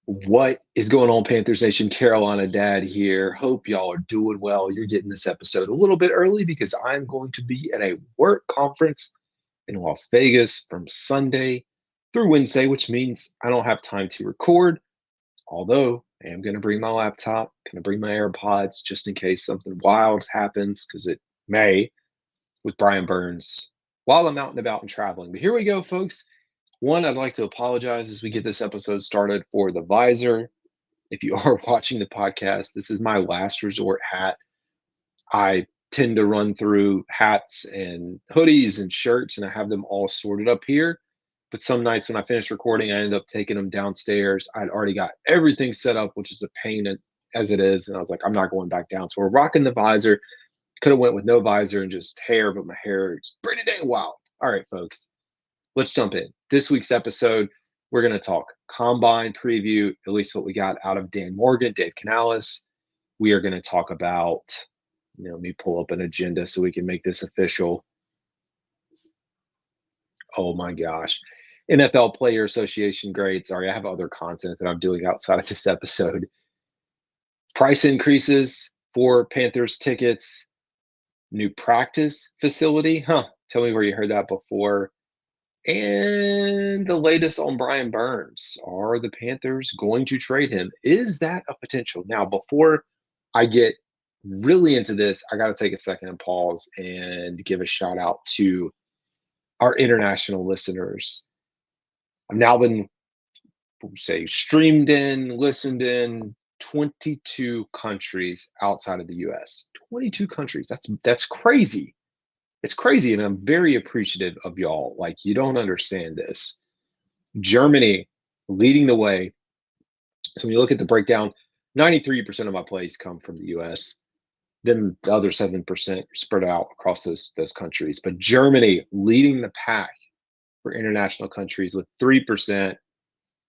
What is going on, Panthers Nation? Carolina Dad here. Hope y'all are doing well. You're getting this episode a little bit early because I'm going to be at a work conference in Las Vegas from Sunday through Wednesday, which means I don't have time to record. Although I am going to bring my laptop, going to bring my AirPods just in case something wild happens, because it may, with Brian Burns while I'm out and about and traveling. But here we go, folks. One, I'd like to apologize as we get this episode started for the visor. If you are watching the podcast, this is my last resort hat. I tend to run through hats and hoodies and shirts, and I have them all sorted up here. But some nights when I finish recording, I end up taking them downstairs. I'd already got everything set up, which is a pain as it is. And I was like, I'm not going back down. So we're rocking the visor. Could have went with no visor and just hair, but my hair is pretty dang wild. All right, folks, let's jump in. This week's episode, we're going to talk combine preview, at least what we got out of Dan Morgan, Dave Canales. We are going to talk about, let me pull up an agenda so we can make this official. Oh my gosh. NFL Player Association grades. Sorry, I have other content that I'm doing outside of this episode. Price increases for Panthers tickets. New practice facility. Tell me where you heard that before. And the latest on Brian Burns. Are the Panthers going to trade him? Is that a potential? Now, before I get really into this, I got to take a second and pause and give a shout out to our international listeners. I've now been, streamed in, listened in 22 countries outside of the US. 22 countries. That's crazy. It's crazy, and I'm very appreciative of y'all. Like, you don't understand this. Germany leading the way. So when you look at the breakdown, 93% of my plays come from the US. Then the other 7% spread out across those countries. But Germany leading the pack for international countries with 3%.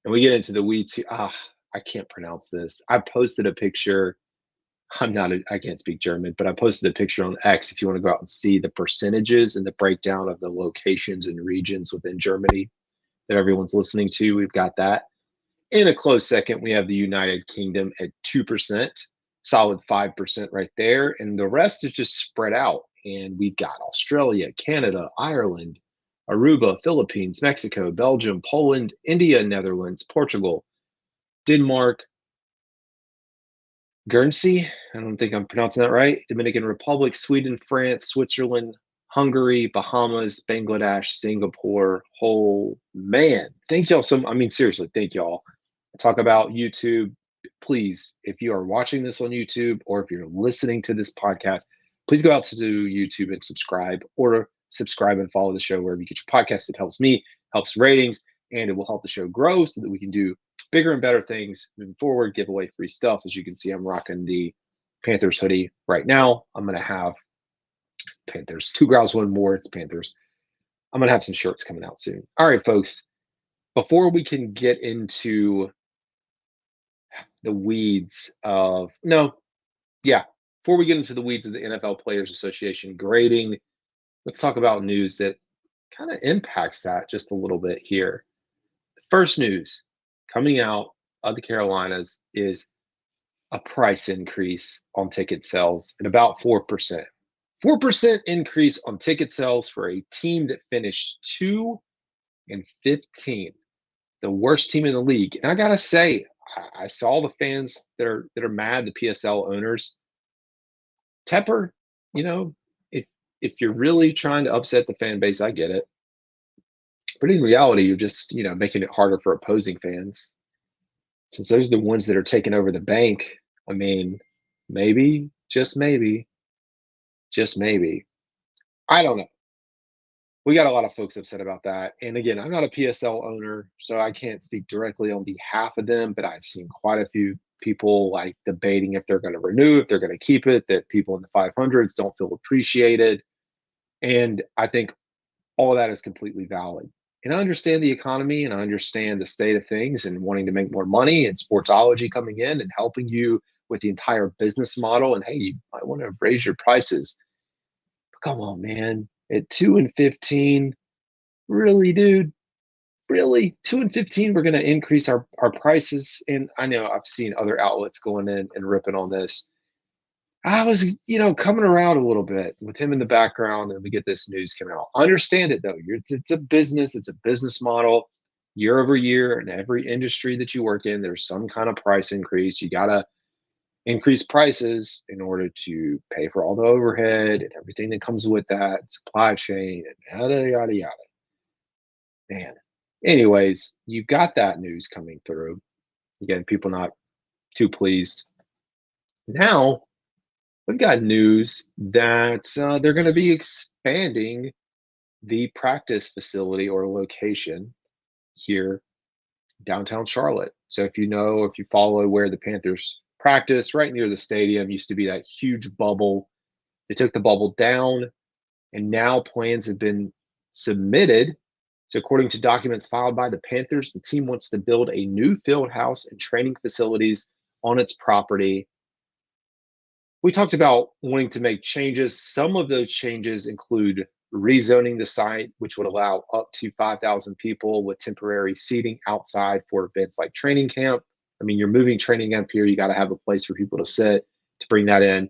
And we get into the weeds here. I can't pronounce this. I posted a picture. I can't speak German, but I posted a picture on X if you want to go out and see the percentages and the breakdown of the locations and regions within Germany that everyone's listening to. We've got that. In a close second, we have the United Kingdom at 2%, solid 5% right there. And the rest is just spread out. And we've got Australia, Canada, Ireland, Aruba, Philippines, Mexico, Belgium, Poland, India, Netherlands, Portugal, Denmark, Guernsey, I don't think I'm pronouncing that right, Dominican Republic, Sweden, France, Switzerland, Hungary, Bahamas, Bangladesh, Singapore. Oh, man. Thank y'all seriously, thank y'all. Talk about YouTube. Please, if you are watching this on YouTube or if you're listening to this podcast, please go out to YouTube and subscribe, or subscribe and follow the show wherever you get your podcast. It helps me, helps ratings, and it will help the show grow so that we can do bigger and better things moving forward, give away free stuff. As you can see, I'm rocking the Panthers hoodie right now. I'm going to have Panthers, 2 Growls, 1 more. It's Panthers. I'm going to have some shirts coming out soon. All right, folks, before we can get into the weeds of, before we get into the weeds of the NFL Players Association grading, let's talk about news that kind of impacts that just a little bit here. The first news coming out of the Carolinas is a price increase on ticket sales at about 4%. 4% increase on ticket sales for a team that finished 2-15, the worst team in the league. And I gotta say, I saw the fans that are mad, the PSL owners. Tepper, if you're really trying to upset the fan base, I get it. But in reality, you're just, making it harder for opposing fans. Since those are the ones that are taking over the bank, I mean, maybe, just maybe, I don't know. We got a lot of folks upset about that. And again, I'm not a PSL owner, so I can't speak directly on behalf of them, but I've seen quite a few people like debating if they're going to renew, if they're going to keep it, that people in the 500s don't feel appreciated. And I think all of that is completely valid. And I understand the economy and I understand the state of things and wanting to make more money and sportsology coming in and helping you with the entire business model. And hey, you might want to raise your prices. But come on, man. At 2-15, really, dude? really 2 and 15, we're going to increase our prices. And I know I've seen other outlets going in and ripping on this. I was, coming around a little bit with him in the background, and we get this news coming out. Understand it though. It's a business. It's a business model. Year over year, in every industry that you work in, there's some kind of price increase. You gotta increase prices in order to pay for all the overhead and everything that comes with that, supply chain, and yada yada yada. Man. Anyways, you've got that news coming through. Again, people not too pleased. Now we've got news that they're going to be expanding the practice facility or location here downtown Charlotte. So if you follow where the Panthers practice, right near the stadium used to be that huge bubble. They took the bubble down, and now plans have been submitted. So, according to documents filed by the Panthers, the team wants to build a new field house and training facilities on its property. We talked about wanting to make changes. Some of those changes include rezoning the site, which would allow up to 5,000 people with temporary seating outside for events like training camp. I mean, you're moving training camp here, you got to have a place for people to sit to bring that in.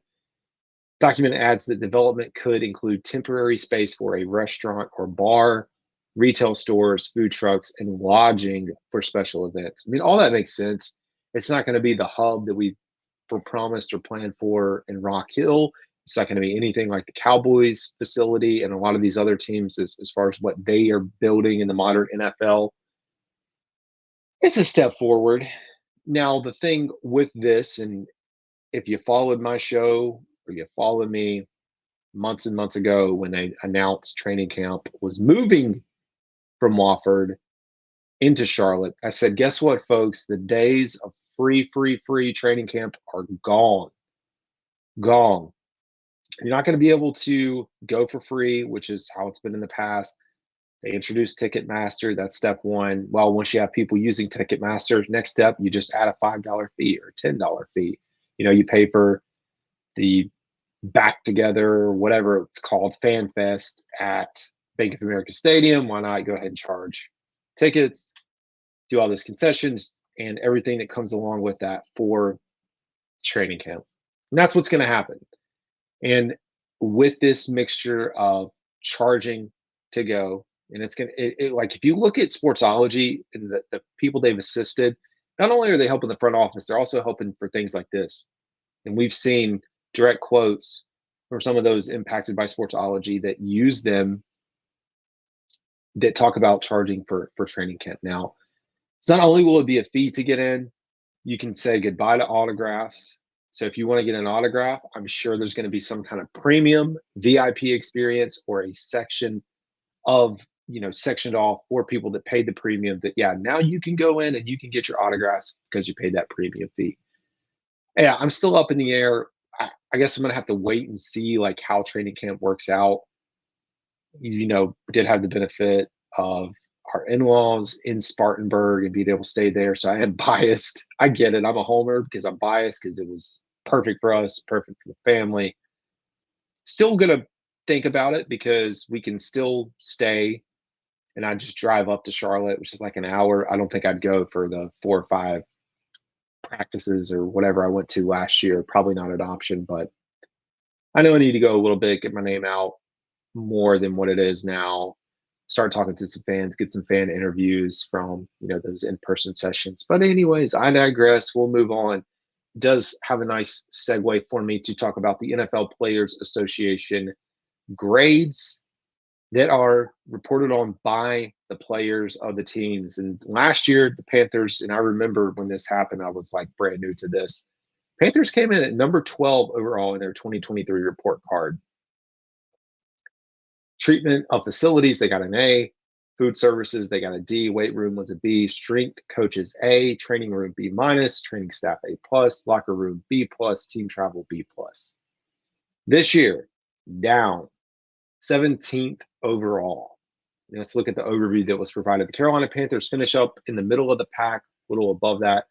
Document adds that development could include temporary space for a restaurant or bar, retail stores, food trucks, and lodging for special events. I mean, all that makes sense. It's not going to be the hub that we were promised or planned for in Rock Hill. It's not going to be anything like the Cowboys facility and a lot of these other teams as far as what they are building in the modern NFL. It's a step forward. Now, the thing with this, and if you followed my show or you followed me months and months ago when they announced training camp was moving from Wofford into Charlotte, I said, guess what, folks? The days of free training camp are gone. Gone. You're not going to be able to go for free, which is how it's been in the past. They introduced Ticketmaster. That's step one. Well, once you have people using Ticketmaster, next step, you just add a $5 fee or $10 fee. You pay for the back together, whatever it's called, Fan Fest at Bank of America Stadium. Why not go ahead and charge tickets, do all those concessions, and everything that comes along with that for training camp? And that's what's going to happen. And with this mixture of charging to go, and it's going to, like, if you look at Sportsology and the people they've assisted, not only are they helping the front office, they're also helping for things like this. And we've seen direct quotes from some of those impacted by Sportsology that use them that talk about charging for training camp. Now, it's not only will it be a fee to get in, you can say goodbye to autographs. So if you want to get an autograph, I'm sure there's going to be some kind of premium VIP experience or a section of, sectioned off for people that paid the premium that, yeah, now you can go in and you can get your autographs because you paid that premium fee. Yeah, I'm still up in the air. I guess I'm going to have to wait and see like how training camp works out. Did have the benefit of our in-laws in Spartanburg and being able to stay there. So I am biased. I get it. I'm a homer because I'm biased because it was perfect for us, perfect for the family. Still gonna think about it because we can still stay and I just drive up to Charlotte, which is like an hour. I don't think I'd go for the 4 or 5 practices or whatever I went to last year. Probably not an option, but I know I need to go a little bit, get my name out more than what it is now. Start talking to some fans, get some fan interviews from those in-person sessions. But anyways, I digress. We'll move on. It does have a nice segue for me to talk about the NFL Players Association grades that are reported on by the players of the teams. And last year, the Panthers, and I remember when this happened, I was like brand new to this. Panthers came in at number 12 overall in their 2023 report card. Treatment of facilities, they got an A. Food services, they got a D. Weight room was a B. Strength coaches A. Training room B minus. Training staff A plus. Locker room B plus. Team travel B plus. This year, down 17th overall. Let's look at the overview that was provided. The Carolina Panthers finish up in the middle of the pack, a little above that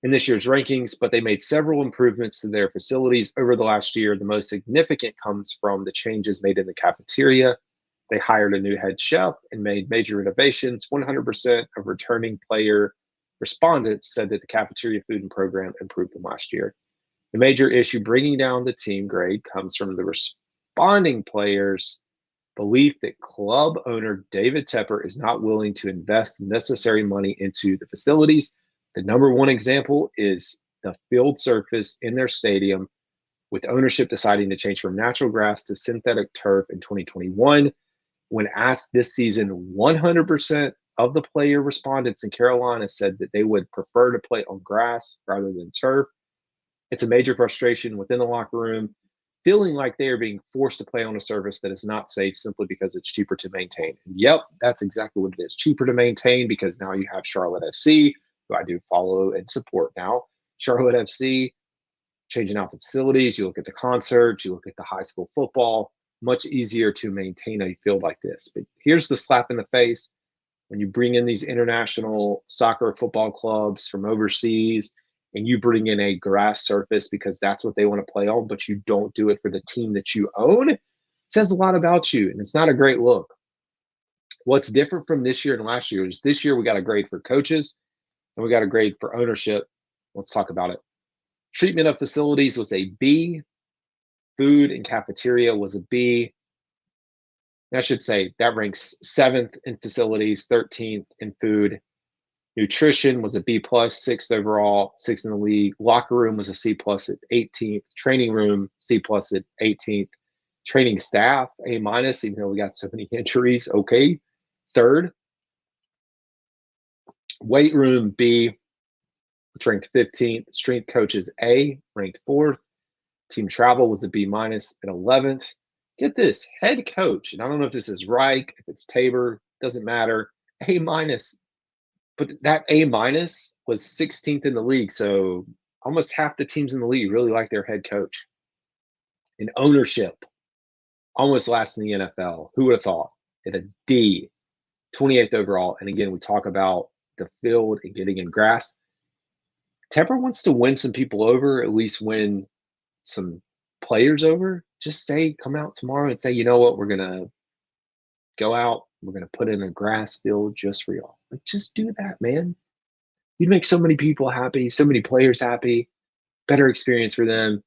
in this year's rankings, but they made several improvements to their facilities over the last year. The most significant comes from the changes made in the cafeteria. They hired a new head chef and made major innovations. 100% of returning player respondents said that the cafeteria food and program improved from last year. The major issue bringing down the team grade comes from the responding players' belief that club owner David Tepper is not willing to invest necessary money into the facilities. The number one example is the field surface in their stadium, with ownership deciding to change from natural grass to synthetic turf in 2021. When asked this season, 100% of the player respondents in Carolina said that they would prefer to play on grass rather than turf. It's a major frustration within the locker room, feeling like they are being forced to play on a surface that is not safe simply because it's cheaper to maintain. And yep, that's exactly what it is. Cheaper to maintain because now you have Charlotte FC, who I do follow and support now. Charlotte FC changing out the facilities. You look at the concerts, you look at the high school football, much easier to maintain a field like this. But here's the slap in the face when you bring in these international soccer football clubs from overseas and you bring in a grass surface because that's what they want to play on, but you don't do it for the team that you own. It says a lot about you, and it's not a great look. What's different from this year and last year is this year we got a grade for coaches and we got a grade for ownership. Let's talk about it. Treatment of facilities was a B. Food and cafeteria was a B. I should say that ranks 7th in facilities, 13th in food. Nutrition was a B plus, 6th overall, 6th in the league. Locker room was a C plus at 18th. Training room, C plus at 18th. Training staff, A minus, even though we got so many injuries. Okay. 3rd. Weight room, B, which ranked 15th. Strength coaches, A, ranked 4th. Team travel was a B minus at 11th. Get this, head coach, and I don't know if this is Reich, if it's Tabor, doesn't matter, A minus. But that A minus was 16th in the league, so almost half the teams in the league really like their head coach. And ownership, almost last in the NFL. Who would have thought? At a D, 28th overall. And again, we talk about the field and getting in grass. Tepper wants to win some people over, at least win some players over. Just say, come out tomorrow and say, you know what, we're going to go out. We're going to put in a grass field just for y'all. Like, just do that, man. You'd make so many people happy, so many players happy, better experience for them.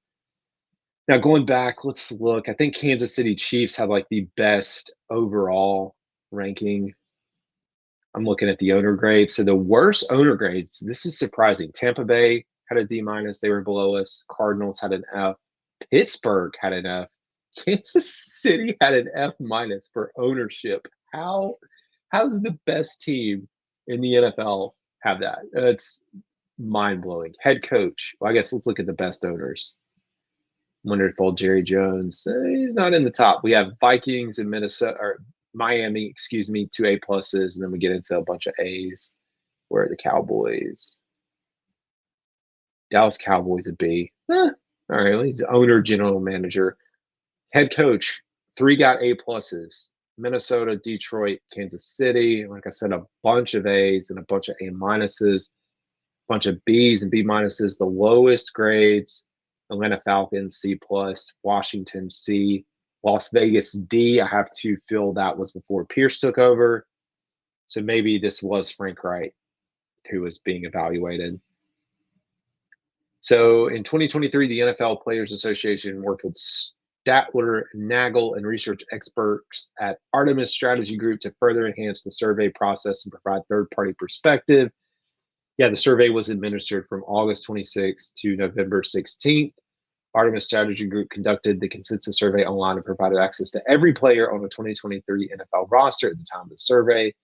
Now, going back, let's look. I think Kansas City Chiefs have like the best overall ranking. I'm looking at the owner grades. So the worst owner grades, this is surprising. Tampa Bay had a D minus. They were below us. Cardinals had an F. Pittsburgh had an F. Kansas City had an F minus for ownership. How does the best team in the NFL have that? It's mind blowing. Head coach. Well, I guess let's look at the best owners. Wonderful Jerry Jones. He's not in the top. We have Vikings and Minnesota or Miami, excuse me, 2 A pluses, and then we get into a bunch of A's. Where are the Cowboys? Dallas Cowboys a B. All right, well, he's owner, general manager. Head coach, 3 got A pluses. Minnesota, Detroit, Kansas City. Like I said, a bunch of A's and a bunch of A minuses, a bunch of B's and B minuses. The lowest grades, Atlanta Falcons, C plus, Washington, C, Las Vegas, D. I have to feel that was before Pierce took over. So maybe this was Frank Wright who was being evaluated. So in 2023, the NFL Players Association worked with Statler, Nagel, and research experts at Artemis Strategy Group to further enhance the survey process and provide third-party perspective. Yeah, the survey was administered from August 26th to November 16th. Artemis Strategy Group conducted the consensus survey online and provided access to every player on the 2023 NFL roster at the time of the survey. A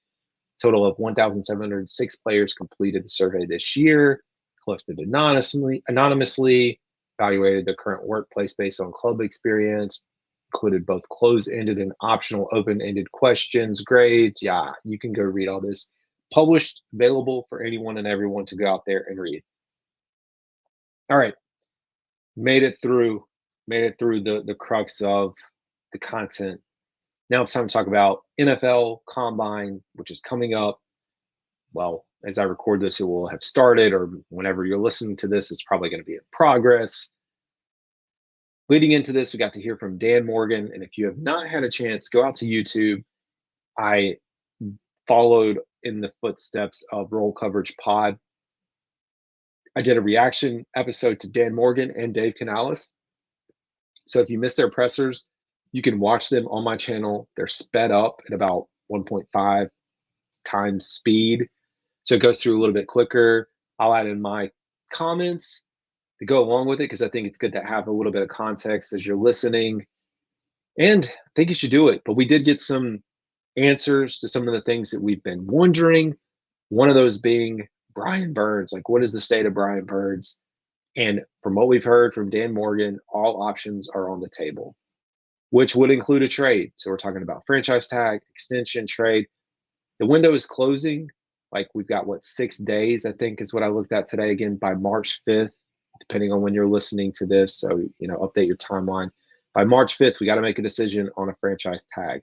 total of 1,706 players completed the survey this year, collected anonymously, evaluated their current workplace based on club experience, included both closed-ended and optional open-ended questions, grades. Yeah, you can go read all this. Published, available for anyone and everyone to go out there and read. All right. Made it through the crux of the content. Now it's time to talk about NFL Combine, which is coming up. Well, as I record this, it will have started, or whenever you're listening to this, it's probably going to be in progress. Leading into this, we got to hear from Dan Morgan. And if you have not had a chance, go out to YouTube. I followed in the footsteps of Roll Coverage Pod. I did a reaction episode to Dan Morgan and Dave Canales. So if you missed their pressers, you can watch them on my channel. They're sped up at about 1.5 times speed. So it goes through a little bit quicker. I'll add in my comments to go along with it because I think it's good to have a little bit of context as you're listening. And I think you should do it. But we did get some answers to some of the things that we've been wondering. One of those being Brian Burns. Like, what is the state of Brian Burns? And from what we've heard from Dan Morgan, all options are on the table, which would include a trade. So we're talking about franchise tag, extension, trade. The window is closing. Like, we've got, what, 6 days, I think is what I looked at today, again, by March 5th, depending on when you're listening to this. So, update your timeline. By March 5th, we got to make a decision on a franchise tag.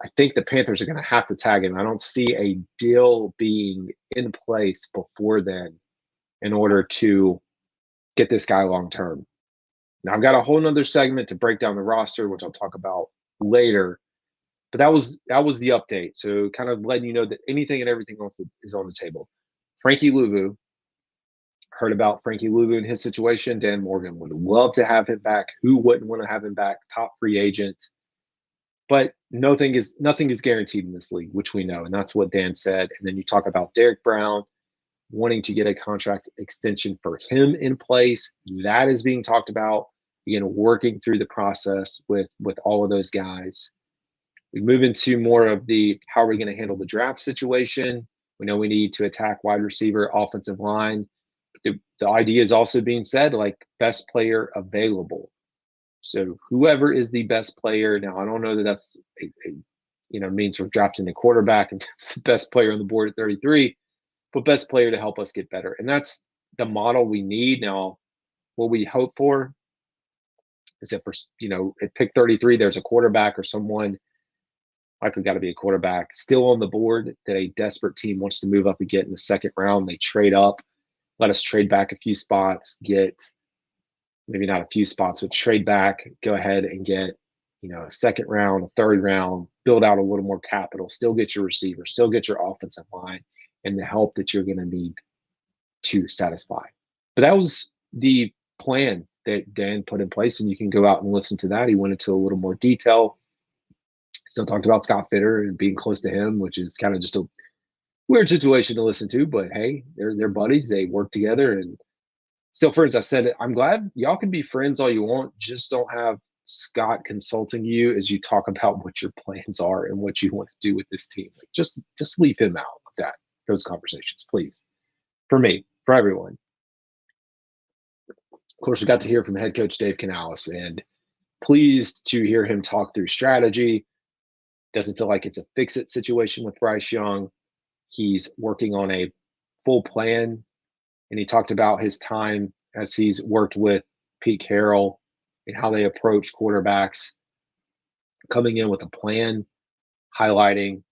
I think the Panthers are going to have to tag him. I don't see a deal being in place before then in order to get this guy long term. Now, I've got a whole nother segment to break down the roster, which I'll talk about later. But that was the update. So kind of letting you know that anything and everything else is on the table. Frankie Luvu, heard about Frankie Luvu and his situation. Dan Morgan would love to have him back. Who wouldn't want to have him back? Top free agent. But nothing is guaranteed in this league, which we know. And that's what Dan said. And then you talk about Derek Brown wanting to get a contract extension for him in place. That is being talked about. Again, working through the process with all of those guys. We move into more of the how are we going to handle the draft situation. We know we need to attack wide receiver, offensive line. The idea is also being said, like, best player available. So whoever is the best player. Now, I don't know that that's means we're drafting a quarterback and that's the best player on the board at 33, but best player to help us get better. And that's the model we need. Now, what we hope for is that for, at pick 33, there's a quarterback or someone, likely got to be a quarterback, still on the board that a desperate team wants to move up and get in the second round. They trade up, let us trade back a few spots, get maybe not a few spots, but trade back, go ahead and get, a second round, a third round, build out a little more capital, still get your receiver, still get your offensive line and the help that you're going to need to satisfy. But that was the plan that Dan put in place, and you can go out and listen to that. He went into a little more detail. Still talked about Scott Fitter and being close to him, which is kind of just a weird situation to listen to. But hey, they're buddies. They work together and still friends. I said, I'm glad y'all can be friends all you want. Just don't have Scott consulting you as you talk about what your plans are and what you want to do with this team. Like, just leave him out of those conversations, please. For me, for everyone. Of course, we got to hear from head coach Dave Canales, and pleased to hear him talk through strategy. Doesn't feel like it's a fix-it situation with Bryce Young. He's working on a full plan, and he talked about his time as he's worked with Pete Carroll and how they approach quarterbacks, coming in with a plan, highlighting,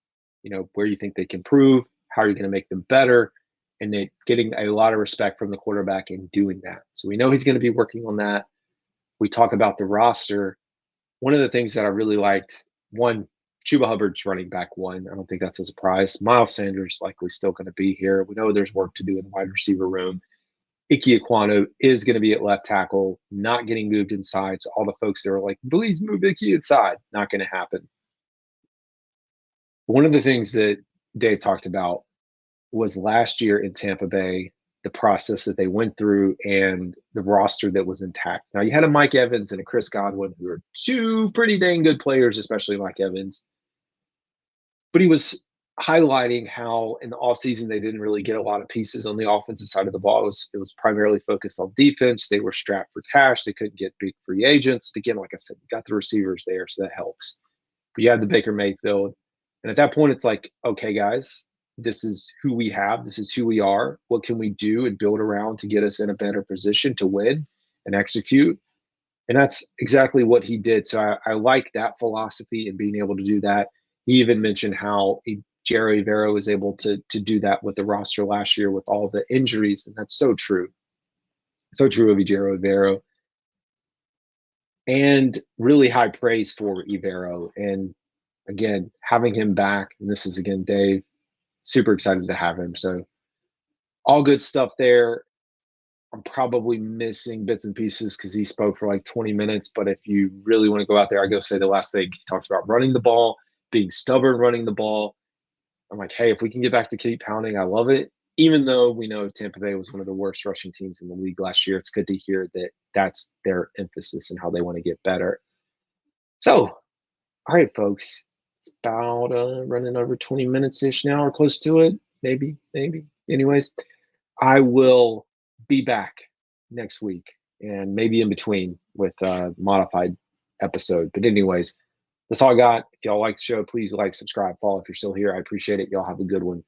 where you think they can improve, how are you going to make them better, and then getting a lot of respect from the quarterback in doing that. So we know he's going to be working on that. We talk about the roster. One of the things that I really liked, one, Chuba Hubbard's running back one. I don't think that's a surprise. Miles Sanders likely still going to be here. We know there's work to do in the wide receiver room. Ike Ekwonu is going to be at left tackle, not getting moved inside. So all the folks that are like, please move Ike inside, not going to happen. One of the things that Dave talked about was last year in Tampa Bay, the process that they went through and the roster that was intact. Now, you had a Mike Evans and a Chris Godwin, who are two pretty dang good players, especially Mike Evans. But he was highlighting how in the offseason they didn't really get a lot of pieces on the offensive side of the ball. It was primarily focused on defense. They were strapped for cash. They couldn't get big free agents. Again, like I said, you got the receivers there, so that helps. But you had the Baker Mayfield. And at that point, it's like, okay, guys, this is who we have. This is who we are. What can we do and build around to get us in a better position to win and execute? And that's exactly what he did. So I like that philosophy and being able to do that. He even mentioned how Jerry Rivera was able to do that with the roster last year with all the injuries. And that's so true. So true of Jerry Rivera. and really high praise for Ivero. And again, having him back, and this is again Dave, super excited to have him. So all good stuff there. I'm probably missing bits and pieces because he spoke for like 20 minutes. But if you really want to go out there, I go say the last thing. He talks about running the ball, being stubborn, running the ball. I'm like, hey, if we can get back to keep pounding, I love it. Even though we know Tampa Bay was one of the worst rushing teams in the league last year, it's good to hear that that's their emphasis and how they want to get better. So, all right, folks, it's about running over 20 minutes ish now or close to it. Maybe. Anyways, I will be back next week and maybe in between with a modified episode. But anyways, that's all I got. If y'all like the show, please like, subscribe, follow if you're still here. I appreciate it. Y'all have a good one.